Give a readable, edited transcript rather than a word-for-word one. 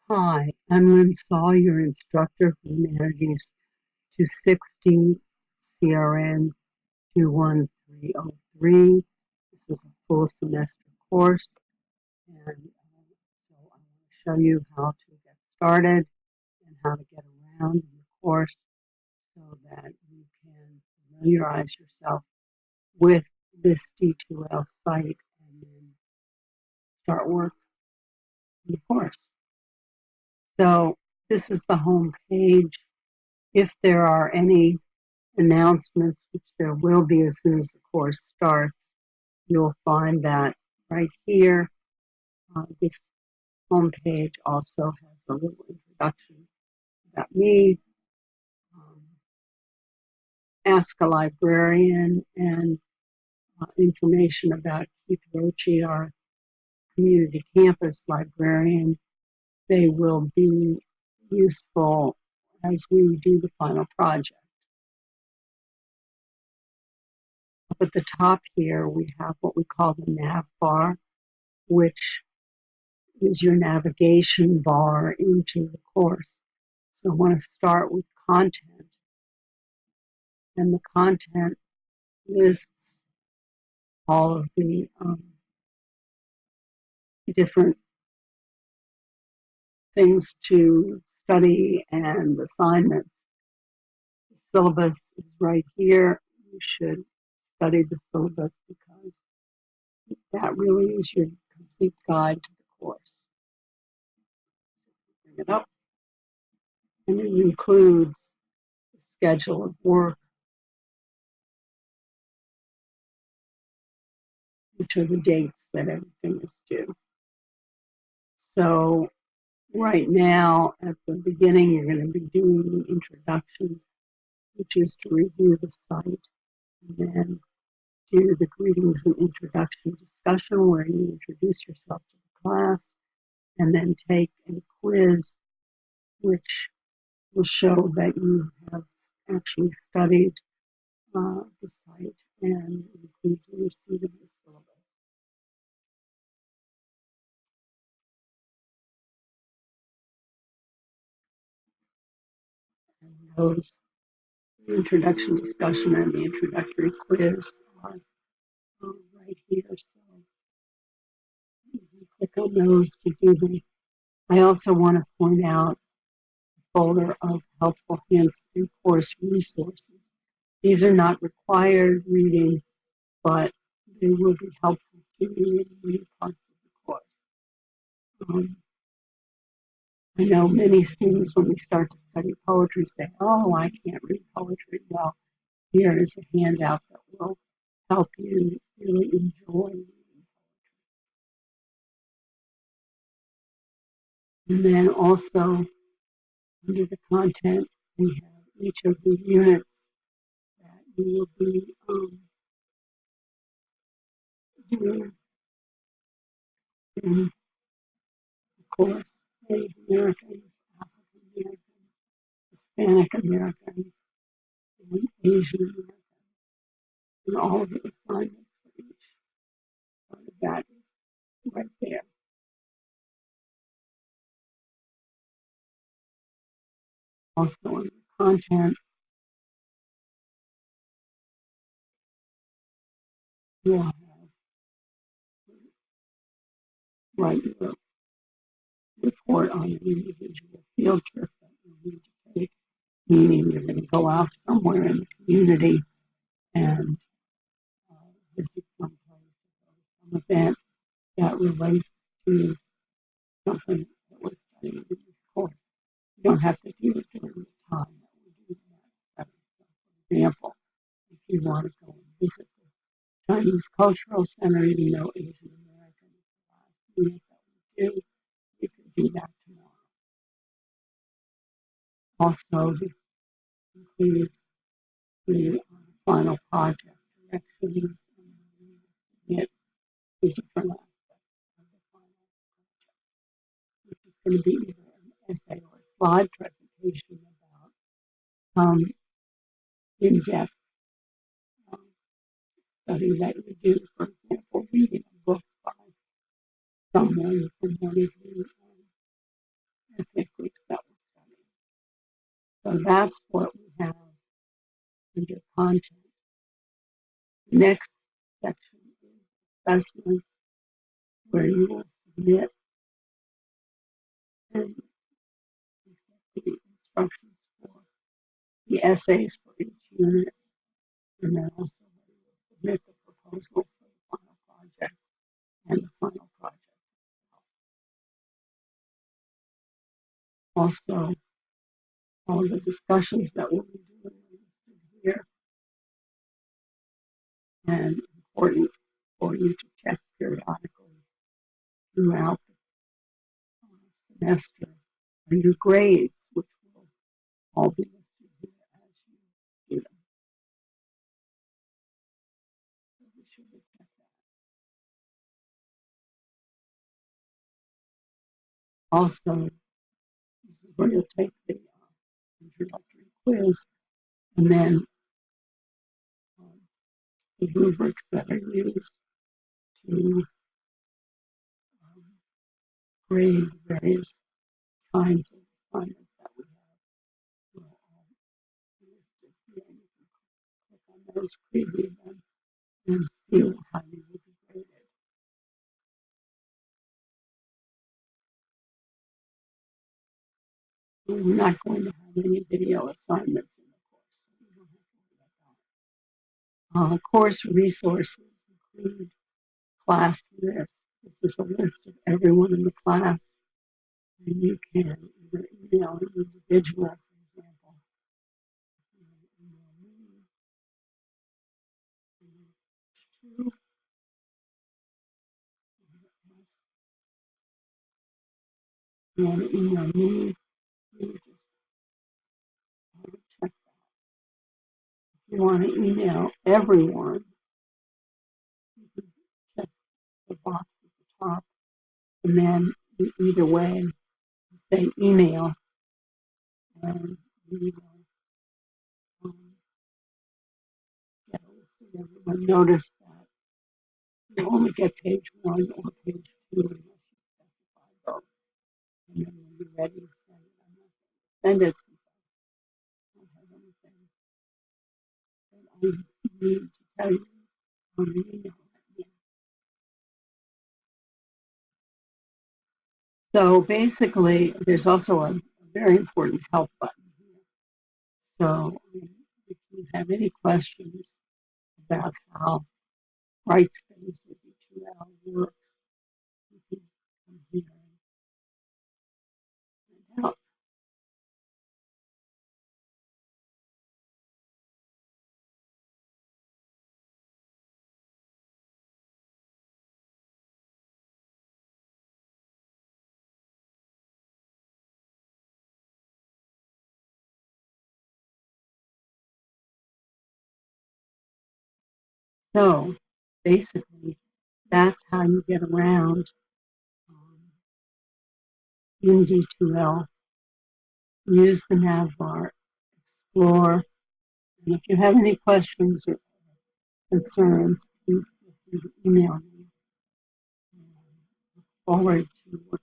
Hi, I'm Lynn Saul, your instructor for Humanities 260 CRN 21303. This is a full semester course, and so I want to show you how to get started and how to get around in the course so that you can familiarize yourself with this D2L site and then start work in the course. So this is the home page. If there are any announcements, which there will be as soon as the course starts, you'll find that right here. This homepage also has a little introduction about me, um, Ask a Librarian, and information about Keith Roche, our community campus librarian. They will be useful as we do the final project. Up at the top here, we have what we call the nav bar, which is your navigation bar into the course. So I want to start with content, and the content lists all of the different things to study and assignments. The syllabus is right here. You should study the syllabus because that really is your complete guide to the course. Bring it up, and it includes the schedule of work, which are the dates that everything is due. So right now, at the beginning, you're going to be doing the introduction, which is to review the site, and then do the greetings and introduction discussion where you introduce yourself to the class, and then take a quiz, which will show that you have actually studied the site and includes a receipt of the syllabus. And those, the introduction discussion and the introductory quiz are right here. So you can click on those to do them. I also want to point out a folder of helpful hints and course resources. These are not required reading, but they will be helpful to you in many parts of the course. I know many students, when we start to study poetry, say, oh, I can't read poetry. Well, here is a handout that will help you really enjoy reading. And then also, under the content, we have each of the units that you will be doing in the course. Native Americans, African Americans, Hispanic Americans, and Asian Americans, and all of the assignments for each part of that is right there. Also, in the content, you'll have write your report on an individual field trip that you need to take, meaning you're going to go out somewhere in the community and visit some place, some event that relates to something that we're studying in this course. You don't have to do it during the time that we do that. For example, if you want to go and visit the Chinese Cultural Center, you know Asian American unit that we do, you can do that tomorrow. Also, this includes the final project directions and get the different aspects of the final project, which is going to be either an essay or a slide presentation about in-depth um, study that you do. For example, reading a book by someone from one of the ethnic groups that we're studying. So that's what we have under content. Next section is assessments, where you will submit and the instructions for the essays for each unit, and then also submit the proposal for the final project and the final project. Also, all the discussions that we'll be doing here, and important for you to check periodically throughout the semester are your grades, which will all be listed here as you do them. So we should check that. Also, this is where you'll take the introductory quiz, and then the rubrics that are used to grade various kinds of assignments that we have will all be listed here. You can click on those, preview them, and see how you will be graded. We're not going to have any video assignments in the course, so you don't have to worry about that. Course resources include class list. This is a list of everyone in the class, and you can either email an individual, for example. You want to email me, you just check that. If you want to email everyone, you can check the box at the top, and then either way, you say email, and you will get a list of everyone. Notice that you only get page 1 or page 2 unless you specify both. And then when you're ready to send it, I'm not going to send it since I don't have anything that I need to tell you on the email. So basically, there's also a very important help button here. So if you have any questions about how Brightspace with D2L works, you can come here and find out. So basically, that's how you get around in D2L. Use the nav bar, explore, and if you have any questions or concerns, please feel free to email me. Forward to